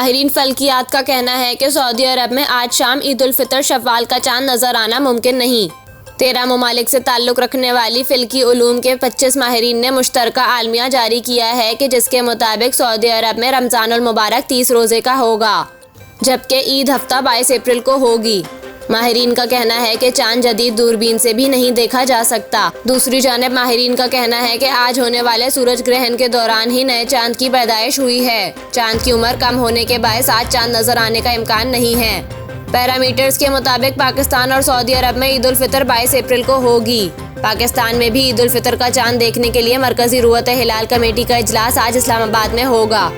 माहिरीन फल्कियात का कहना है कि सऊदी अरब में आज शाम ईद उल फितर शव्वाल का चांद नजर आना मुमकिन नहीं। 13 ममालिक से ताल्लुक़ रखने वाली फ़िल्की उलूम के 25 माहिरीन ने मुश्तरका आलमिया जारी किया है कि जिसके मुताबिक सऊदी अरब में रमज़ानुल मुबारक 30 रोज़े का होगा, जबकि ईद हफ्ता 22 अप्रैल को होगी। माहिरीन का कहना है कि चांद जदीद दूरबीन से भी नहीं देखा जा सकता। दूसरी जानिब माहिरीन का कहना है कि आज होने वाले सूरज ग्रहण के दौरान ही नए चांद की पैदाइश हुई है। चांद की उम्र कम होने के बायस आज चांद नजर आने का इम्कान नहीं है। पैरामीटर्स के मुताबिक पाकिस्तान और सऊदी अरब में ईद उल फितर 22 अप्रैल को होगी। पाकिस्तान में भी ईद उल फितर का चांद देखने के लिए मरकजी रुअत हिलाल कमेटी का इजलास आज इस्लामाबाद में होगा।